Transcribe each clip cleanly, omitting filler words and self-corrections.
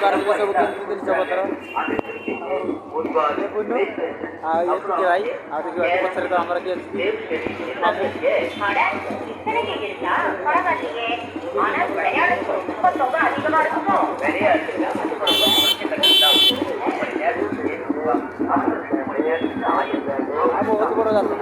କରିଥିଲେ ସବୁ କେମିତି ଜିନିଷପତ୍ର ଦେଖୁନୁ। ଆଉ ଇଏ ଟିକେ ଭାଇ ଆଉ ଦେଖିବା ପଛରେ ତ ଆମର କିଏ ଅଛି ବହୁତ ବଡ଼ ଯାତ୍ରା।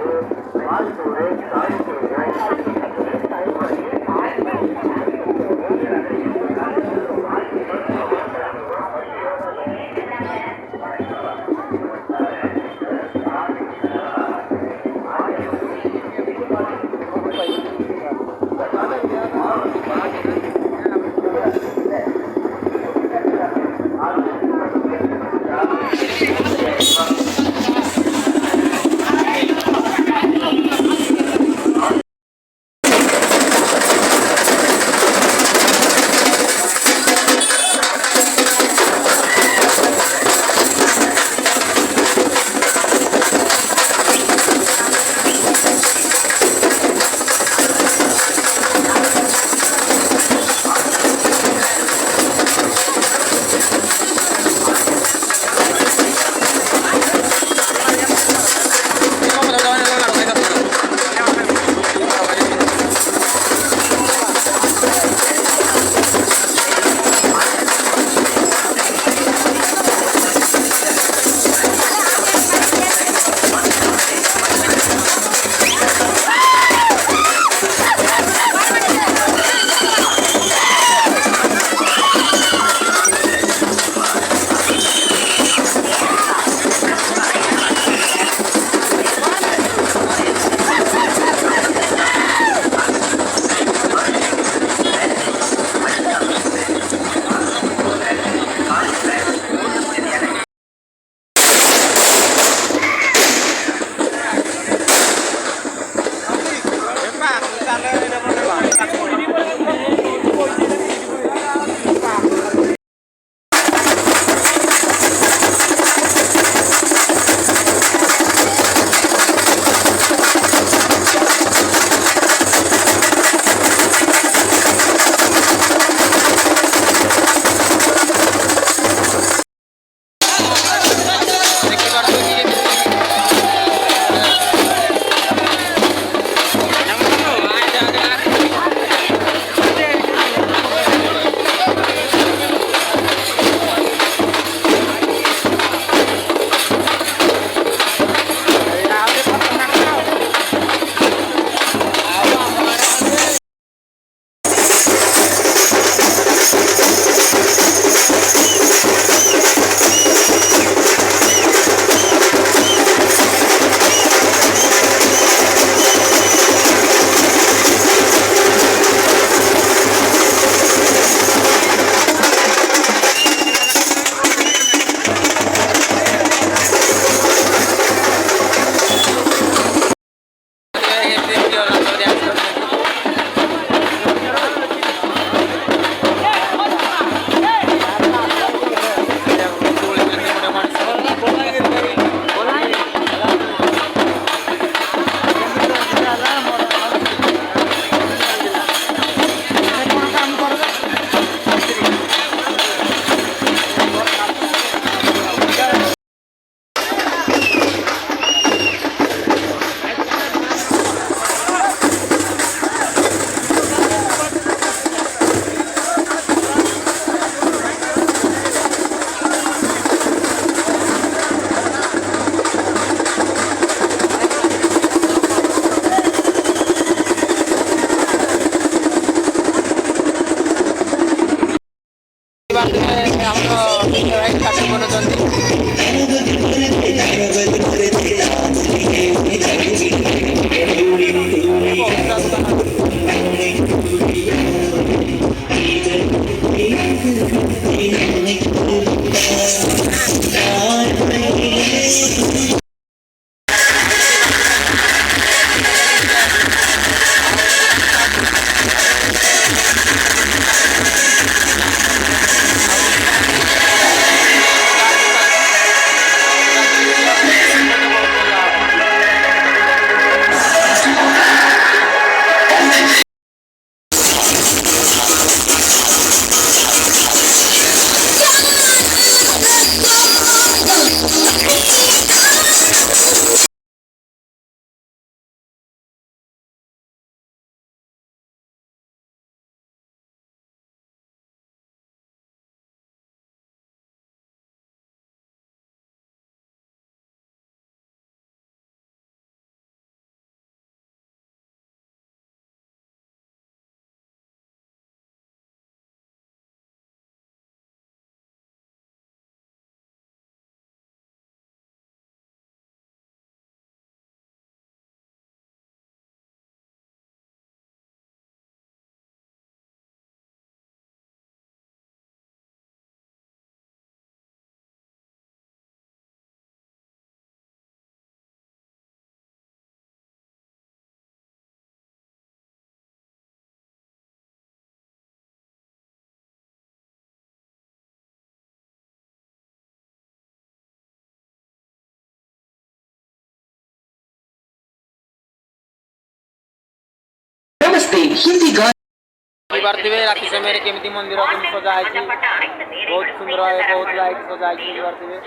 पार्थिवे राति समय केमती मंदिर केमती सजा है बहुत सुंदर है बहुत लाइट सजा है पार्थिवे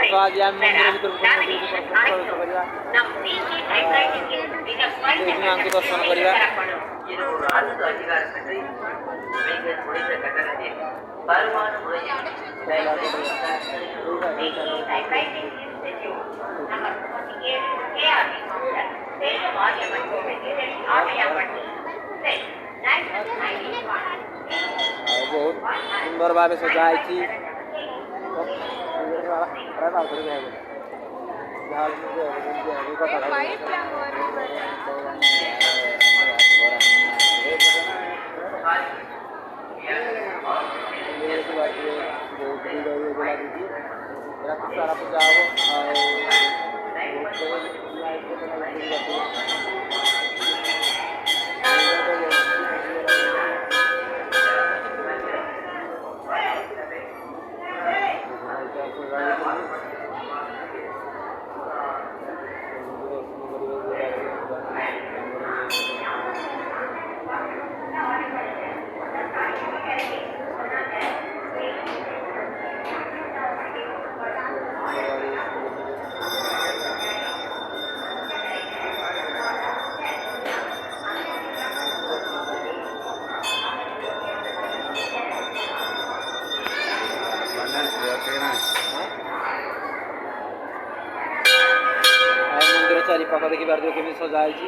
तो आज आम मंदिर भीतर प्रवेश करवा दर्शन करवा बहुत सुंदर भाव सजा है सारा पूजा चारि पाख देखी पार्थिव केमी सजा है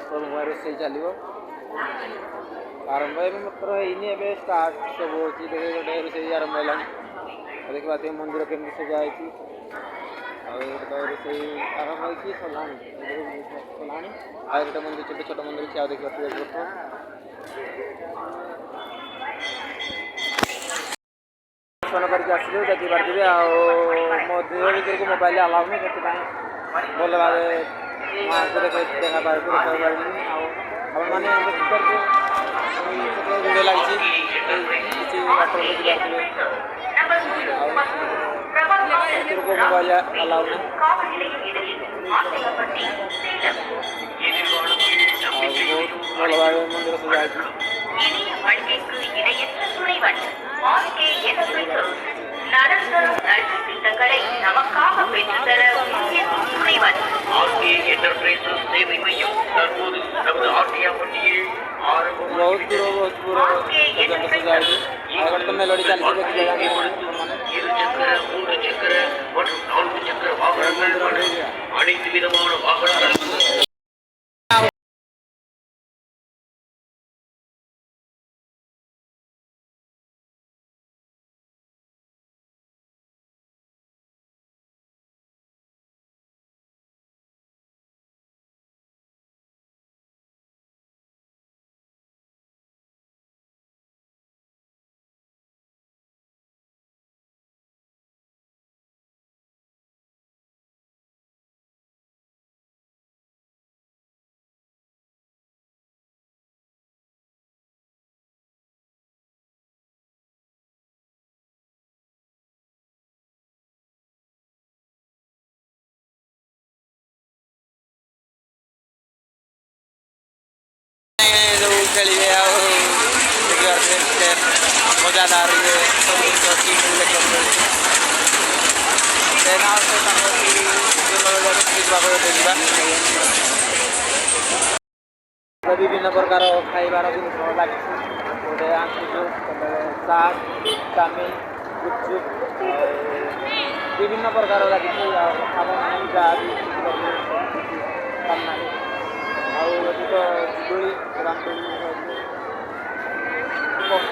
प्रभु रोषे चलो आरंभ मात्र है स्टार्ट सब हो गोटे रोषे आरंभ है देखी पार्थिव मंदिर केमी सजा है रोषे आरंभ हो सरला गोटे मंदिर छोट छोट मंदिर अच्छे देखी पार्थिव दर्शन करके आसलु देखी पार्थिवे मो देह भर को मोबाइल अलाउ नहीं से भल भाव माँ को देखा पार मैंने भिड़ लगी किसी बाटर देखी पार्थिवे को मोबाइल अलाउ नहीं बहुत भल भाव मंदिर सजा बहुत दूर तो मेलोडी चलती खेलिए मजादार विभिन्न प्रकार खाइबार जिन लगे गोटे आंसू साग चाउमिन गुपचुप विभिन्न प्रकार लगी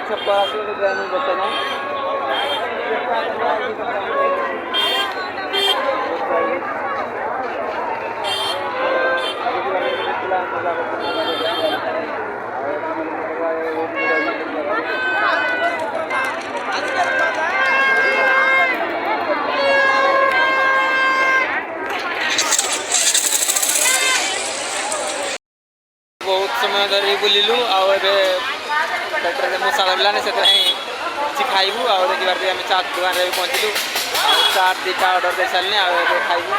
छप्पर आसे बर्तमान बहुत समय धरी बुलिलु पेटर में मसाला मिलानी से खाइबू आ देखी पार्थिवे आम चाट दुकान में पहुँचलु चाट दुटा ऑर्डर दे सारे खाइबू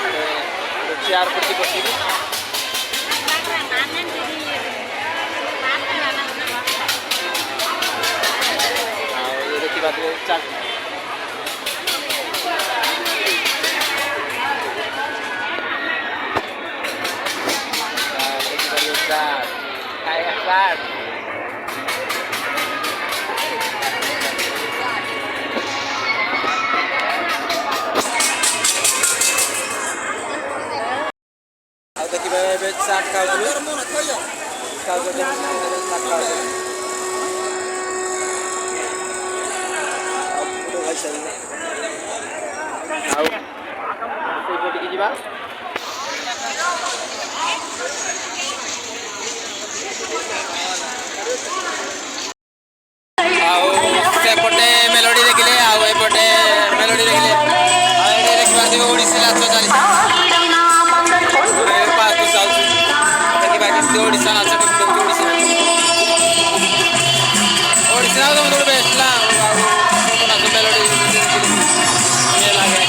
चेयर पड़ी बसबू ଦେଖିପାରୁଥିବେ ଖାଇବା ଚାଟ୍ ଆଉ ଦେଖିବା ଏବେ ଚାଟ୍ ଖାଉଥିଲୁ ଆଉ ସେଇପଟିକି ଯିବା ଆଉ ସେପଟେ ମେଲୋଡି ଦେଖିଲେ ଆଉ ଏପଟେ ମେଲୋଡି ଦେଖିଲେ ଆଉ ଏଠି ଦେଖିପାରୁଥିବେ ଓଡ଼ିଶୀ ନାଚ ଚାଲିଛି ପାଖକୁ ଯାଉଛୁ ଦେଖିବା କେମିତି ଓଡ଼ିଶା ନାଚ କେମିତି ହେଉଛି ଓଡ଼ିଶୀ ନାଚ ମୋତେ ଗୋଟେ ବେଷ୍ଟ ନା ଆଉ ନାଚ ମେଲୋଡି ଇଏ ଲାଗେ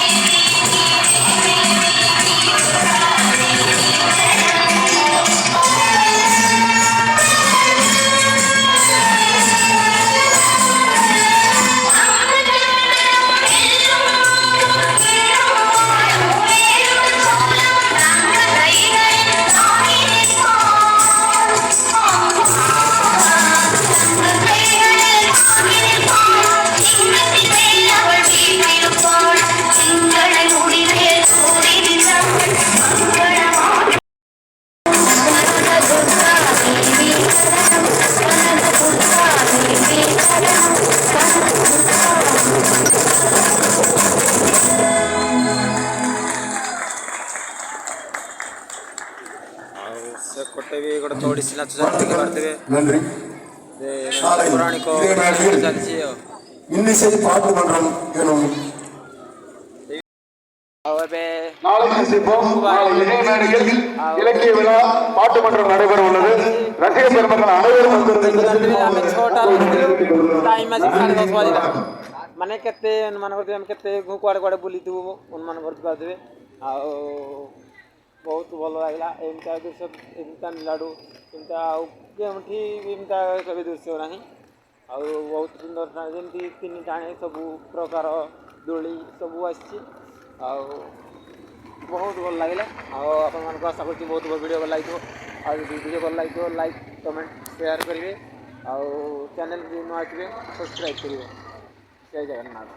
ସେପଟେ ବି ଗୋଟେ ଓଡ଼ିଶୀ ନାଚ ଦେଖିପାରୁଥିବେ ପୌରାଣିକ ଚାଲିଛି இன்னிசை பாட்டு மன்றம் எனும் ଆଉ ଏବେ நாளை சந்திப்போம். நாளை இதே மேடையில் இலக்கிய விழா பாட்டு மன்றம் நடைபெற உள்ளது. ரசிக பெருமக்கள் அனைவரும் ଆମେ ଛଅଟାରୁ ଟାଇମ୍ ଆଜି 10:30 ବାଜିଲା ମାନେ କେତେ ଅନୁମାନ କରୁଥିବେ ଆମେ କେତେ କୁଆଡ଼େ କୁଆଡ଼େ ବୁଲିଥିବୁ ଅନୁମାନ କରିପାରୁଥିବେ ଆଉ ବହୁତ ଭଲ ଲାଗିଲା ଏମିତିଆ ଦୃଶ୍ୟ ଏମିତି ତାମିଲନାଡ଼ୁ ଏମିତିଆ ଆଉ କେଉଁଠି ଏମିତିଆ କେବେ ଦୃଶ୍ୟ ନାହିଁ ଆଉ ବହୁତ ସୁନ୍ଦର ଯେମିତି 3 ଟାणे ସବୁ ପ୍ରକାର ଦୋଳି ସବୁ ଆସିଛି ଆଉ ବହୁତ ଭଲ ଲାଗିଲା ଆଉ ଆପଣମାନଙ୍କୁ ଆଶା କରୁଛି ବହୁତ ଭଲ ଭିଡ଼ିଓ ଭଲ ଲାଗିଥିବ ଆଉ ଯଦି ଭିଡ଼ିଓ ଭଲ ଲାଗିଥିବ ଲାଇକ୍ କମେଣ୍ଟ ସେୟାର କରିବେ ଆଉ ଚ୍ୟାନେଲ୍ ଯଦି ନୂଆ ଆସିବେ ସବସ୍କ୍ରାଇବ୍ କରିବେ ଜୟ ଜଗନ୍ନାଥ।